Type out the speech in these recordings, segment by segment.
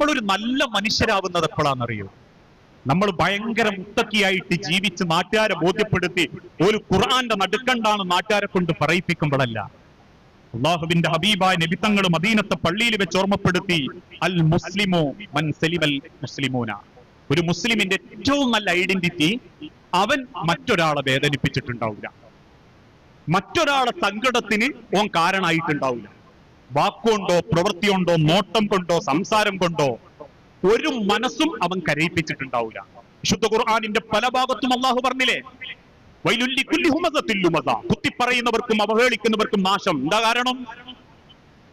നമ്മളൊരു നല്ല മനുഷ്യരാവുന്നത് എപ്പോഴാണെന്നറിയോ? നമ്മൾ ഭയങ്കര മുത്തക്കിയായിട്ട് ജീവിച്ച് നാട്ടുകാരെ ബോധ്യപ്പെടുത്തി ഒരു ഖുർആന്റെ നടുക്കണ്ടാണ് നാട്ടുകാരെ കൊണ്ട് പറയിപ്പിക്കുമ്പോഴല്ല. അള്ളാഹുവിന്റെ ഹബീബായ നബിതങ്ങൾ മദീനത്തെ പള്ളിയിൽ വെച്ച് ഓർമ്മപ്പെടുത്തി, അൽ മുസ്ലിമോ മൻ സലിമൽ മുസ്ലിമൂന. ഒരു മുസ്ലിമിന്റെ ഏറ്റവും നല്ല ഐഡന്റിറ്റി അവൻ മറ്റൊരാളെ വേദനിപ്പിച്ചിട്ടുണ്ടാവില്ല, മറ്റൊരാളെ സങ്കടത്തിന് ഓൻ കാരണമായിട്ടുണ്ടാവില്ല. വാക്കുകൊണ്ടോ പ്രവൃത്തിയുണ്ടോ നോട്ടം കൊണ്ടോ സംസാരം കൊണ്ടോ ഒരു മനസ്സും അവൻ കരയിപ്പിച്ചിട്ടുണ്ടാവില്ല. വിശുദ്ധ ഖുർആനിന്റെ പല ഭാഗത്തും അള്ളാഹു പറഞ്ഞില്ലേ, വൈലുല്ലി കുല്ലി ഹുമസത്തിൽ ലുമസ, കുത്തിപ്പറയുന്നവർക്കും അവഹേളിക്കുന്നവർക്കും നാശം. എന്താ കാരണം?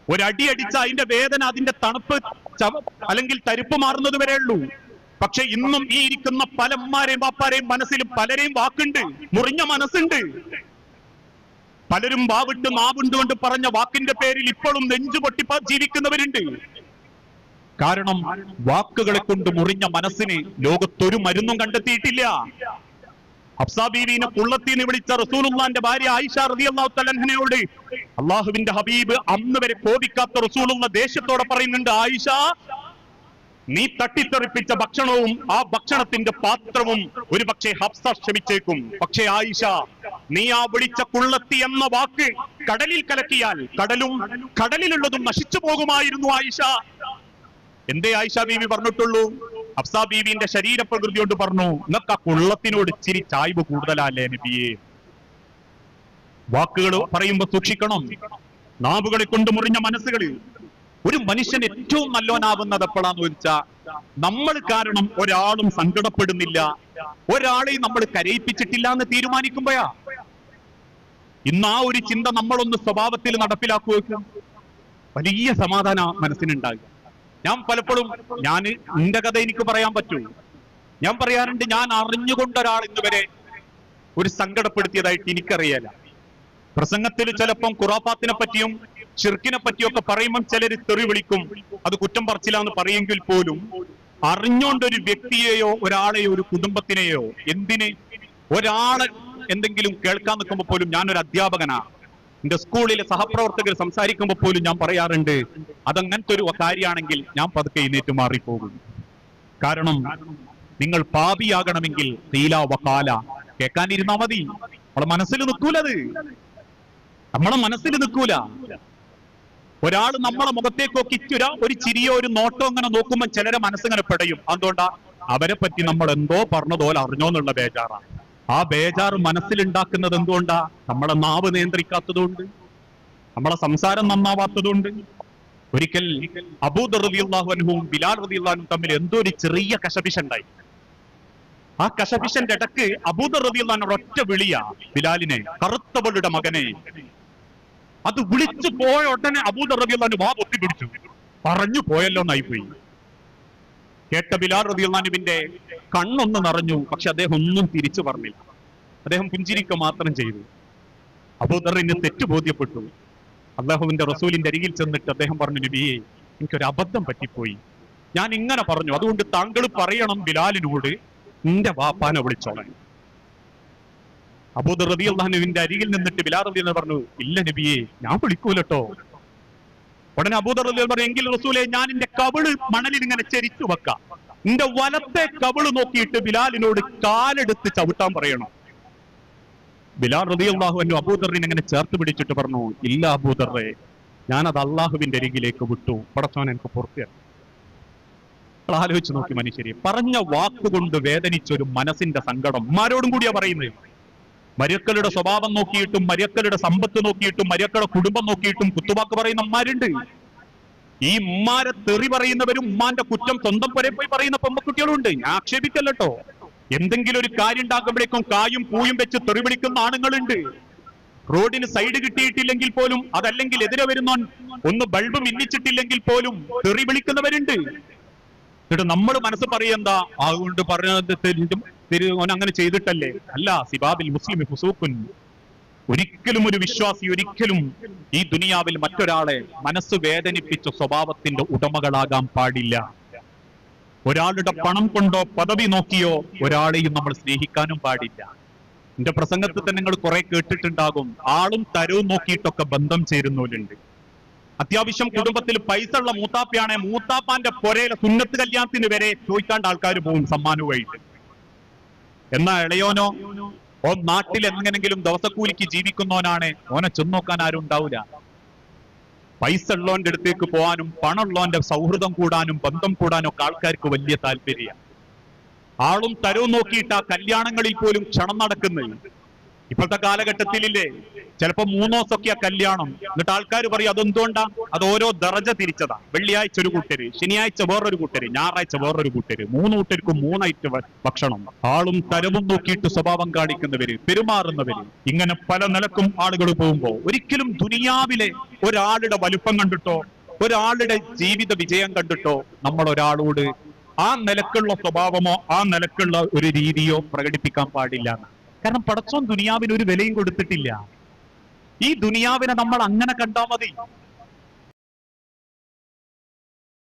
ഒരടി അടിച്ച അതിന്റെ വേദന, അതിന്റെ തണുപ്പ് അല്ലെങ്കിൽ തരിപ്പ് മാറുന്നത് വരെ ഉള്ളൂ. പക്ഷെ ഇന്നും ഈ ഇരിക്കുന്ന പല ഉമ്മാരെയും ബാപ്പാരെയും മനസ്സിലും പലരെയും വാക്കുണ്ട്, മുറിഞ്ഞ മനസ്സുണ്ട്. പലരും വാവിട്ട് നാവുണ്ടുകൊണ്ട് പറഞ്ഞ വാക്കിന്റെ പേരിൽ ഇപ്പോഴും നെഞ്ചുപൊട്ടി ജീവിക്കുന്നവരുണ്ട്. കാരണം വാക്കുകളെ കൊണ്ട് മുറിഞ്ഞ മനസ്സിന് ലോകത്തൊരു മരുന്നും കണ്ടെത്തിയിട്ടില്ല. ഹഫ്സ ബീവിനെ കുള്ളത്തിന്ന് വിളിച്ച റസൂലുള്ളാന്റെ ഭാര്യ ആയിഷ റളിയല്ലാഹു തആല അൻഹയോട് അള്ളാഹുവിന്റെ ഹബീബ് അന്ന് വരെ കോപിക്കാത്ത റസൂലുള്ള ദേഷ്യത്തോടെ പറയുന്നുണ്ട്, ആയിഷ, നീ തട്ടിത്തെറിപ്പിച്ച ഭക്ഷണവും ആ ഭക്ഷണത്തിന്റെ പാത്രവും ഒരു പക്ഷേ ഹഫ്സ ക്ഷമിച്ചേക്കും. പക്ഷേ ആയിഷ, നീ ആ വിളിച്ച കുള്ളത്തി എന്ന വാക്ക് കടലിൽ കലക്കിയാൽ കടലും കടലിലുള്ളതും നശിച്ചു പോകുമായിരുന്നു ആയിഷ. എന്തേ ആയിഷ ബീവി പറഞ്ഞിട്ടുള്ളൂ? ഹഫ്സ ബീവിന്റെ ശരീരപ്രകൃതി കൊണ്ട് പറഞ്ഞു, നിങ്ങൾക്ക് ആ കുള്ളത്തിനോട് ഇച്ചിരി ചായ്വ് കൂടുതലല്ലേ നബിയെ. വാക്കുകൾ പറയുമ്പോ സൂക്ഷിക്കണം. നാവുകളെ കൊണ്ട് മുറിഞ്ഞ മനസ്സുകളിൽ ഒരു മനുഷ്യൻ ഏറ്റവും നല്ലോനാവുന്നത് എപ്പോഴാന്ന് ചോദിച്ചാൽ, നമ്മൾ കാരണം ഒരാളും സങ്കടപ്പെടുന്നില്ല, ഒരാളെയും നമ്മൾ കരയിപ്പിച്ചിട്ടില്ല എന്ന് തീരുമാനിക്കുമ്പോഴാ. ഇന്ന് ആ ഒരു ചിന്ത നമ്മളൊന്ന് സ്വഭാവത്തിൽ നടപ്പിലാക്കുക, വലിയ സമാധാന മനസ്സിനുണ്ടാകുക. ഞാൻ പലപ്പോഴും എന്റെ കഥ എനിക്ക് പറയാൻ പറ്റൂ. ഞാൻ പറയാറുണ്ട്, ഞാൻ അറിഞ്ഞുകൊണ്ട് ഒരാൾ ഇന്നുവരെ ഒരു സങ്കടപ്പെടുത്തിയതായിട്ട് എനിക്കറിയാല. പ്രസംഗത്തിൽ ചിലപ്പം ഖുറാഫാത്തിനെ പറ്റിയും ഷിർക്കിനെ പറ്റിയൊക്കെ പറയുമ്പോൾ ചിലർ തെറി വിളിക്കും, അത് കുറ്റം പറച്ചിലാന്ന് പറയുമെങ്കിൽ പോലും അറിഞ്ഞുകൊണ്ടൊരു വ്യക്തിയെയോ ഒരാളെയോ ഒരു കുടുംബത്തിനെയോ എന്തിന് ഒരാളെ എന്തെങ്കിലും കേൾക്കാൻ നിൽക്കുമ്പോൾ പോലും, ഞാനൊരു അധ്യാപകനാ, എന്റെ സ്കൂളിലെ സഹപ്രവർത്തകർ സംസാരിക്കുമ്പോൾ പോലും ഞാൻ പറയാറുണ്ട്, അതങ്ങനത്തെ ഒരു കാര്യമാണെങ്കിൽ ഞാൻ പതുക്കെ എഴുന്നേറ്റ് മാറിപ്പോകും. കാരണം നിങ്ങൾ പാപിയാകണമെങ്കിൽ തീലാ വക്കാല കേൾക്കാനിരുന്നാ മതി. നമ്മളെ മനസ്സിൽ നിൽക്കൂലത്, നമ്മളെ മനസ്സിൽ നിൽക്കൂല. ഒരാൾ നമ്മളെ മുഖത്തേക്കൊക്കെ ഒരു ചിരിയോ ഒരു നോട്ടോ അങ്ങനെ നോക്കുമ്പോൾ ചിലരെ മനസ്സിങ്ങനെ പെടയും. അതുകൊണ്ടാ അവരെ പറ്റി നമ്മൾ എന്തോ പറഞ്ഞതുപോലെ അറിഞ്ഞോന്നുള്ള ബേജാറാണ്. ആ ബേജാറ് മനസ്സിലുണ്ടാക്കുന്നത് എന്തുകൊണ്ടാ? നമ്മളെ നാവ് നിയന്ത്രിക്കാത്തതുകൊണ്ട്, നമ്മളെ സംസാരം നന്നാവാത്തതുകൊണ്ട്. ഒരിക്കൽ അബൂദർ റളിയല്ലാഹു അൻഹുവും ബിലാൽ റളിയല്ലാഹു അൻഹുവും തമ്മിൽ എന്തോ ഒരു ചെറിയ കശപിശുണ്ടായി. ആ കശപിശന്റെ ഇടക്ക് അബൂദർ റളിയല്ലാഹു അൻഹു ഒറ്റ വിളിയാ ബിലാലിനെ, കറുത്തവളുടെ മകനെ. അത് വിളിച്ചു പോയ ഉടനെ അബൂദർ റളിയല്ലാഹു അൻഹു വാ പൊത്തി പിടിച്ചു, പറഞ്ഞു പോയല്ലോ എന്നായിപ്പോയി. കേട്ട ബിലാൽ റളിയല്ലാഹു അൻഹുവിന്റെ കണ്ണൊന്ന് നിറഞ്ഞു. പക്ഷെ അദ്ദേഹം ഒന്നും തിരിച്ചു പറഞ്ഞില്ല, അദ്ദേഹം പുഞ്ചിരിക്കുക മാത്രം ചെയ്തു. അബൂദറിന് തെറ്റ് ബോധ്യപ്പെട്ടു. അല്ലാഹുവിന്റെ റസൂലിന്റെ അരികിൽ ചെന്നിട്ട് അദ്ദേഹം പറഞ്ഞു, നബിയെ, എനിക്കൊരു അബദ്ധം പറ്റിപ്പോയി, ഞാൻ ഇങ്ങനെ പറഞ്ഞു, അതുകൊണ്ട് താങ്കൾ പറയണം ബിലാലിനോട് എന്റെ വാപ്പാനെ വിളിച്ചോളാൻ. അബൂദർ റളിയല്ലാഹു അൻഹുവിന്റെ അരികിൽ നിന്നിട്ട് ബിലാൽ റളിയല്ലാഹു അൻഹു പറഞ്ഞു, ഇല്ല നബിയെ, ഞാൻ വിളിക്കൂലട്ടോ. ഉടനെ അബൂദർ റളിയല്ലാഹു അൻഹു പറഞ്ഞു, എങ്കിൽ റസൂലെ, ഞാൻ എന്റെ കവിള് മണലിൽ ഇങ്ങനെ ചരിച്ചു വെക്കാം, എന്റെ വലത്തെ കവിള് നോക്കിയിട്ട് ബിലാലിനോട് കാലെടുത്ത് ചവിട്ടാൻ പറയണം. ബിലാൽ റളിയല്ലാഹു അൻഹു അബൂദറിനെ ഇങ്ങനെ ചേർത്ത് പിടിച്ചിട്ട് പറഞ്ഞു, ഇല്ല അബൂദറെ, ഞാനത് അള്ളാഹുവിന്റെ അരികിലേക്ക് വിട്ടു, പടച്ചോൻ എനിക്ക് പുറത്തു. ആലോചിച്ച് നോക്കി മനുഷ്യരെ, പറഞ്ഞ വാക്കുകൊണ്ട് വേദനിച്ചൊരു മനസ്സിന്റെ സങ്കടം ആരോടും കൂടിയാ പറയുന്നത്. മര്യക്കളുടെ സ്വഭാവം നോക്കിയിട്ടും മര്യക്കളുടെ സമ്പത്ത് നോക്കിയിട്ടും മര്യക്കളുടെ കുടുംബം നോക്കിയിട്ടും കുത്തുവാക്ക് പറയുന്ന ഉമ്മാരുണ്ട്. ഈ ഉമ്മാരെ തെറി പറയുന്നവരും ഉമ്മാന്റെ കുറ്റം സ്വന്തം പുരെ പോയി പറയുന്ന പെമ്മക്കുട്ടികളുണ്ട്. ഞാൻ ആക്ഷേപിക്കല്ലോ. എന്തെങ്കിലും ഒരു കാര്യം ഉണ്ടാക്കുമ്പോഴേക്കും കായും പൂയും വെച്ച് തെറി വിളിക്കുന്ന ആണുങ്ങളുണ്ട്. റോഡിന് സൈഡ് കിട്ടിയിട്ടില്ലെങ്കിൽ പോലും, അതല്ലെങ്കിൽ എതിരെ വരുന്നോൻ ഒന്ന് ബൾബ് മിന്നിച്ചിട്ടില്ലെങ്കിൽ പോലും തെറി വിളിക്കുന്നവരുണ്ട്. എന്നിട്ട് നമ്മൾ മനസ്സ് പറയെന്താ, അതുകൊണ്ട് പറഞ്ഞത് ഓൻ അങ്ങനെ ചെയ്തിട്ടല്ലേ? അല്ല, സിബാബിൽ മുസ്ലിം ഫുസൂഖുൻ. ഒരിക്കലും ഒരു വിശ്വാസി ഒരിക്കലും ഈ ദുനിയാവിൽ മറ്റൊരാളെ മനസ്സ് വേദനിപ്പിച്ച സ്വഭാവത്തിന്റെ ഉടമകളാകാൻ പാടില്ല. ഒരാളുടെ പണം കൊണ്ടോ പദവി നോക്കിയോ ഒരാളെയും നമ്മൾ സ്നേഹിക്കാനും പാടില്ല. എന്റെ പ്രസംഗത്തിൽ തന്നെ നിങ്ങൾ കുറെ കേട്ടിട്ടുണ്ടാകും, ആളും തരവും നോക്കിയിട്ടൊക്കെ ബന്ധം ചേരുന്നവരുണ്ട്. അത്യാവശ്യം കുടുംബത്തിൽ പൈസ ഉള്ള മൂത്താപ്പയാണെ മൂത്താപ്പാന്റെ പൊരയിലെ സുന്നത്ത് കല്യാണത്തിന് വരെ ചോദിക്കാണ്ട് ആൾക്കാർ പോകും സമ്മാനവുമായിട്ട്. എന്നാ ഇളയോനോ ഓ നാട്ടിൽ എങ്ങനെങ്കിലും ദിവസക്കൂലിക്ക് ജീവിക്കുന്നവനാണ്, ഓനെ ചെന്നോക്കാൻ ആരും ഉണ്ടാവില്ല. പൈസ ഉള്ളവന്റെ അടുത്തേക്ക് പോകാനും പണമുള്ളവന്റെ സൗഹൃദം കൂടാനും ബന്ധം കൂടാനും ഒക്കെ ആൾക്കാർക്ക് വലിയ താല്പര്യമാണ്. ആളും തരവും നോക്കിയിട്ട് ആ കല്യാണങ്ങളിൽ പോലും ക്ഷണം നടക്കുന്നത്. ഇപ്പോഴത്തെ കാലഘട്ടത്തിലില്ലേ ചിലപ്പോ 3 ദിവസമൊക്കെയാ കല്യാണം. എന്നിട്ട് ആൾക്കാർ പറയും അതെന്തുകൊണ്ടാ? അത് ഓരോ ദർജ തിരിച്ചതാ. വെള്ളിയാഴ്ച ഒരു കൂട്ടര്, ശനിയാഴ്ച വേറൊരു കൂട്ടര്, ഞായറാഴ്ച വേറൊരു കൂട്ടര്, 3 കൂട്ടർക്കും 3 ഐറ്റം ഭക്ഷണം. ആളും തരവും നോക്കിയിട്ട് സ്വഭാവം കാണിക്കുന്നവര്, പെരുമാറുന്നവര്, ഇങ്ങനെ പല നിലക്കും ആളുകൾ പോകുമ്പോ ഒരിക്കലും ദുനിയാവിലെ ഒരാളുടെ വലുപ്പം കണ്ടിട്ടോ ഒരാളുടെ ജീവിത വിജയം കണ്ടിട്ടോ നമ്മൾ ഒരാളോട് ആ നിലക്കുള്ള സ്വഭാവമോ ആ നിലക്കുള്ള ഒരു രീതിയോ പ്രകടിപ്പിക്കാൻ പാടില്ല. കാരണം പടച്ചോൻ ദുനിയാവിന് ഒരു വിലയും കൊടുത്തിട്ടില്ല. ഈ ദുനിയാവിനെ നമ്മൾ അങ്ങനെ കണ്ടാൽ മതി.